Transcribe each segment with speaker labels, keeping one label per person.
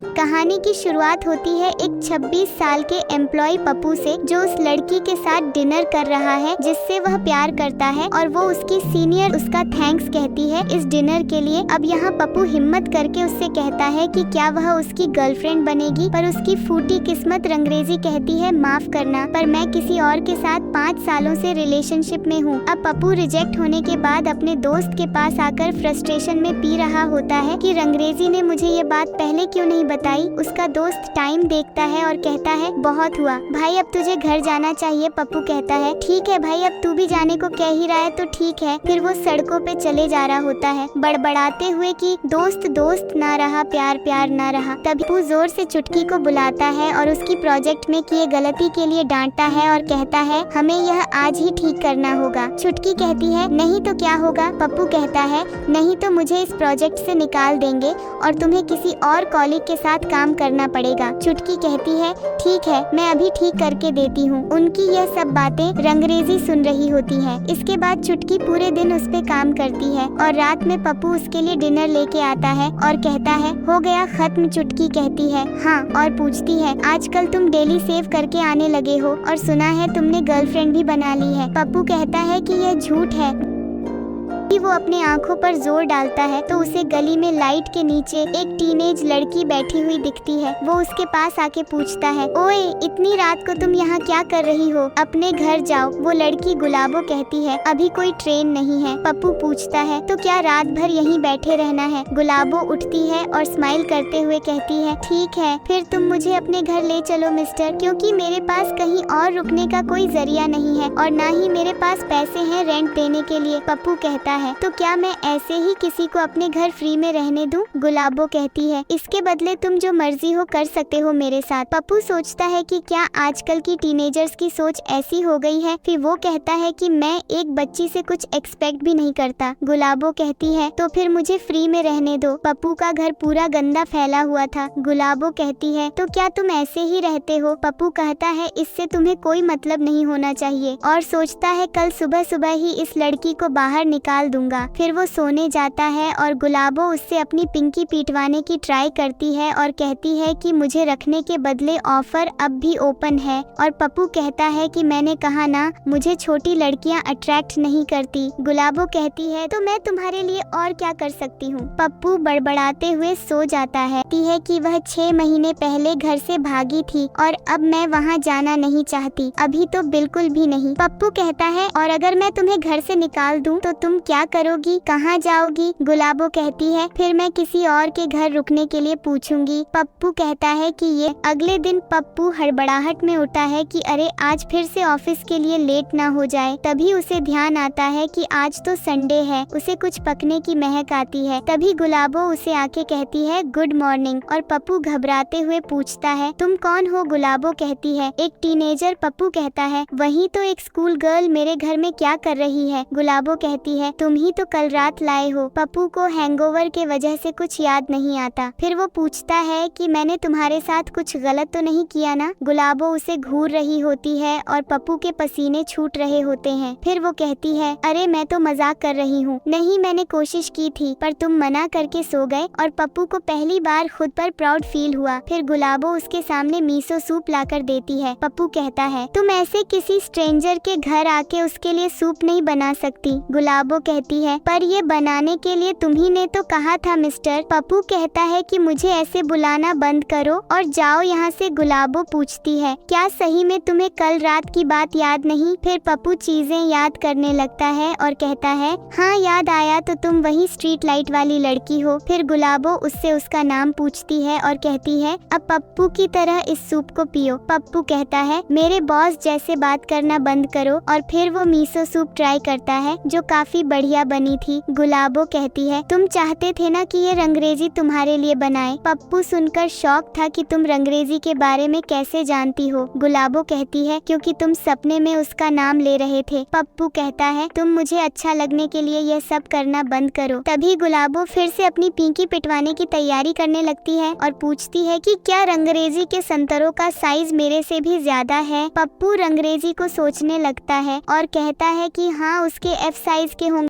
Speaker 1: कहानी की शुरुआत होती है एक 26 साल के एम्प्लॉय पप्पू से, जो उस लड़की के साथ डिनर कर रहा है जिससे वह प्यार करता है, और वो उसकी सीनियर उसका थैंक्स कहती है इस डिनर के लिए। अब यहाँ पप्पू हिम्मत करके उससे कहता है कि क्या वह उसकी गर्लफ्रेंड बनेगी, पर उसकी फूटी किस्मत रंगरेजी कहती है माफ करना, पर मैं किसी और के साथ 5 सालों से रिलेशनशिप में हूँ। अब पप्पू रिजेक्ट होने के बाद अपने दोस्त के पास आकर फ्रस्ट्रेशन में पी रहा होता है कि रंगरेजी ने मुझे ये बात पहले क्यों नहीं बताई। उसका दोस्त टाइम देखता है और कहता है बहुत हुआ भाई, अब तुझे घर जाना चाहिए। पप्पू कहता है ठीक है भाई, अब तू भी जाने को कह ही रहा है तो ठीक है। फिर वो सड़कों पे चले जा रहा होता है बड़बड़ाते हुए कि दोस्त दोस्त ना रहा, प्यार प्यार ना रहा। तभी पप्पू जोर से चुटकी को बुलाता है और उसकी प्रोजेक्ट में किए गलती के लिए डांटता है और कहता है हमें यह आज ही ठीक करना होगा। चुटकी कहती है नहीं तो क्या होगा। पप्पू कहता है नहीं तो मुझे इस प्रोजेक्ट से निकाल देंगे और तुम्हें किसी और कॉलीग के साथ काम करना पड़ेगा। चुटकी कहती है ठीक है, मैं अभी ठीक करके देती हूँ। उनकी यह सब बातें रंगरेजी सुन रही होती है। इसके बाद चुटकी पूरे दिन उस पे काम करती है और रात में पप्पू उसके लिए डिनर लेके आता है और कहता है हो गया खत्म। चुटकी कहती है हाँ, और पूछती है आजकल तुम डेली सेव करके आने लगे हो और सुना है तुमने गर्लफ्रेंड भी बना ली है। पप्पू कहता है कि यह झूठ है। वो अपने आंखों पर जोर डालता है तो उसे गली में लाइट के नीचे एक टीनेज लड़की बैठी हुई दिखती है। वो उसके पास आके पूछता है ओए इतनी रात को तुम यहाँ क्या कर रही हो, अपने घर जाओ। वो लड़की गुलाबो कहती है अभी कोई ट्रेन नहीं है। पप्पू पूछता है तो क्या रात भर यहीं बैठे रहना है। गुलाबो उठती है और स्माइल करते हुए कहती है ठीक है, फिर तुम मुझे अपने घर ले चलो मिस्टर, क्योंकि मेरे पास कहीं और रुकने का कोई जरिया नहीं है और ना ही मेरे पास पैसे हैं रेंट देने के लिए। पप्पू कहता है तो क्या मैं ऐसे ही किसी को अपने घर फ्री में रहने दूं? गुलाबो कहती है इसके बदले तुम जो मर्जी हो कर सकते हो मेरे साथ। पप्पू सोचता है कि क्या आजकल की टीनेजर्स की सोच ऐसी हो गई है। फिर वो कहता है कि मैं एक बच्ची से कुछ एक्सपेक्ट भी नहीं करता। गुलाबो कहती है तो फिर मुझे फ्री में रहने दो। पप्पू का घर पूरा गंदा फैला हुआ था। गुलाबो कहती है तो क्या तुम ऐसे ही रहते हो। पप्पू कहता है इससे तुम्हें कोई मतलब नहीं होना चाहिए, और सोचता है कल सुबह सुबह ही इस लड़की को बाहर निकाल दूंगा। फिर वो सोने जाता है और गुलाबो उससे अपनी पिंकी पीटवाने की ट्राई करती है और कहती है कि मुझे रखने के बदले ऑफर अब भी ओपन है। और पप्पू कहता है कि मैंने कहा ना, मुझे छोटी लड़कियां अट्रैक्ट नहीं करती। गुलाबो कहती है तो मैं तुम्हारे लिए और क्या कर सकती हूँ। पप्पू बड़बड़ाते हुए सो जाता है कि वह 6 महीने पहले घर से भागी थी और अब मैं वहाँ जाना नहीं चाहती, अभी तो बिल्कुल भी नहीं। पप्पू कहता है और अगर मैं तुम्हें घर से निकाल दूँ तो तुम क्या करोगी, कहाँ जाओगी। गुलाबो कहती है फिर मैं किसी और के घर रुकने के लिए पूछूंगी। पप्पू कहता है कि ये। अगले दिन पप्पू हड़बड़ाहट में उठा है कि अरे आज फिर से ऑफिस के लिए लेट ना हो जाए। तभी उसे ध्यान आता है कि आज तो संडे है। उसे कुछ पकने की महक आती है। तभी गुलाबो उसे आके कहती है गुड मॉर्निंग, और पप्पू घबराते हुए पूछता है तुम कौन हो। गुलाबो कहती है एक टीनेजर। पप्पू कहता है वही तो एक स्कूल गर्ल मेरे घर में क्या कर रही है। गुलाबो कहती है तुम ही तो कल रात लाए हो। पप्पू को हैंगओवर के वजह से कुछ याद नहीं आता। फिर वो पूछता है कि मैंने तुम्हारे साथ कुछ गलत तो नहीं किया ना। गुलाबो उसे घूर रही होती है और पप्पू के पसीने छूट रहे होते हैं। फिर वो कहती है अरे मैं तो मजाक कर रही हूँ, नहीं मैंने कोशिश की थी पर तुम मना करके सो गए। और पप्पू को पहली बार खुद पर प्राउड फील हुआ। फिर गुलाबो उसके सामने मीसो सूप लाकर देती है। पप्पू कहता है तुम ऐसे किसी स्ट्रेंजर के घर आके उसके लिए सूप नहीं बना सकती। गुलाबो कहती है पर ये बनाने के लिए तुम्ही ने तो कहा था मिस्टर। पप्पू कहता है कि मुझे ऐसे बुलाना बंद करो और जाओ यहाँ से। गुलाबो पूछती है क्या सही में तुम्हें कल रात की बात याद नहीं। फिर पप्पू चीजें याद करने लगता है और कहता है हाँ याद आया, तो तुम वही स्ट्रीट लाइट वाली लड़की हो। फिर गुलाबो उससे उसका नाम पूछती है और कहती है अब पप्पू की तरह इस सूप को पियो। पप्पू कहता है मेरे बॉस जैसे बात करना बंद करो। और फिर वो मीसो सूप ट्राई करता है जो काफी बढ़िया बनी थी। गुलाबो कहती है तुम चाहते थे ना कि ये रंगरेजी तुम्हारे लिए बनाए। पप्पू सुनकर शॉक था कि तुम रंगरेजी के बारे में कैसे जानती हो। गुलाबो कहती है क्योंकि तुम सपने में उसका नाम ले रहे थे। पप्पू कहता है तुम मुझे अच्छा लगने के लिए यह सब करना बंद करो। तभी गुलाबो फिर से अपनी पिंकी पिटवाने की तैयारी करने लगती है और पूछती है कि क्या रंगरेजी के संतरों का साइज मेरे से भी ज्यादा है। पप्पू रंगरेजी को सोचने लगता है और कहता है कि हाँ उसके F साइज के होंगे।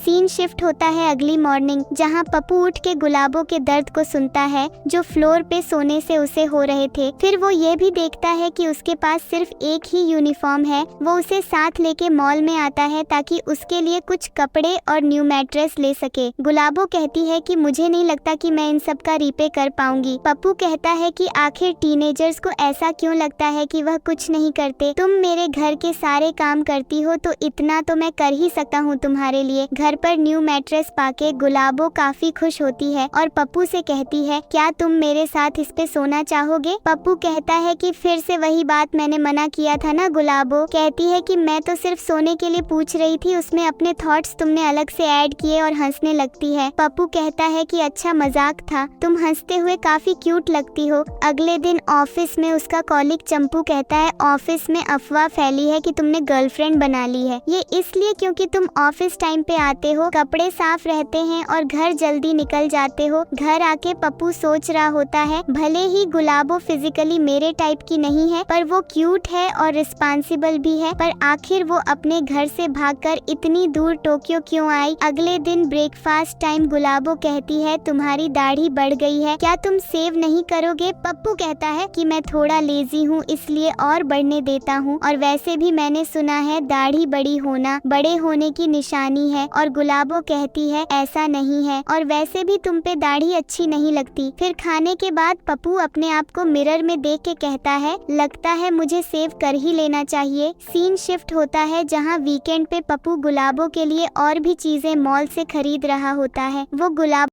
Speaker 1: सीन शिफ्ट होता है अगली मॉर्निंग, जहाँ पप्पू उठ के गुलाबों के दर्द को सुनता है जो फ्लोर पे सोने से उसे हो रहे थे। फिर वो ये भी देखता है कि उसके पास सिर्फ एक ही यूनिफॉर्म है। वो उसे साथ लेके मॉल में आता है ताकि उसके लिए कुछ कपड़े और न्यू मैट्रेस ले सके। गुलाबो कहती है कि मुझे नहीं लगता कि मैं इन सब का रीपे कर पाऊंगी। पप्पू कहता है कि आखिर टीनेजर्स को ऐसा क्यों लगता है कि वह कुछ नहीं करते। तुम मेरे घर के सारे काम करती हो तो इतना तो मैं कर ही सकता हूँ तुम्हारे लिए। घर पर न्यू मैट्रेस पाके गुलाबो काफी खुश होती है और पप्पू से कहती है, क्या तुम मेरे साथ इस पे सोना चाहोगे? पप्पू कहता है कि फिर से वही बात मैंने मना किया था ना। गुलाबो कहती है कि मैं तो सिर्फ सोने के लिए पूछ रही थी, उसमें अपने थॉट्स तुमने अलग से ऐड किए और हंसने लगती है। पप्पू कहता है कि अच्छा मजाक था, तुम हंसते हुए काफी क्यूट लगती हो। अगले दिन ऑफिस में उसका कॉलीग चंपू कहता है, ऑफिस में अफवाह फैली है कि तुमने गर्लफ्रेंड बना ली है। ये इसलिए क्योंकि तुम ऑफिस टाइम पे आते हो, कपड़े साफ रहते हैं और घर जल्दी निकल जाते हो। घर आके पप्पू सोच रहा होता है, भले ही गुलाबो फिजिकली मेरे टाइप की नहीं है पर वो क्यूट है और रिस्पॉन्सिबल भी है, पर आखिर वो अपने घर से भागकर इतनी दूर टोक्यो क्यों आई। अगले दिन ब्रेकफास्ट टाइम गुलाबो कहती है, तुम्हारी दाढ़ी बढ़ गई है, क्या तुम सेव नहीं करोगे? पप्पू कहता है कि मैं थोड़ा लेजी हूँ इसलिए और बढ़ने देता हूँ, और वैसे भी मैंने सुना है दाढ़ी बड़ी होना बड़े होने की निशानी है। और गुलाबो कहती है, ऐसा नहीं है और वैसे भी तुम पे दाढ़ी अच्छी नहीं लगती। फिर खाने के बाद पप्पू अपने आप को मिरर में देख के कहता है, लगता है मुझे सेव कर ही लेना चाहिए। सीन शिफ्ट होता है जहाँ वीकेंड पे पप्पू गुलाबो के लिए और भी चीजें मॉल से खरीद रहा होता है। वो गुलाब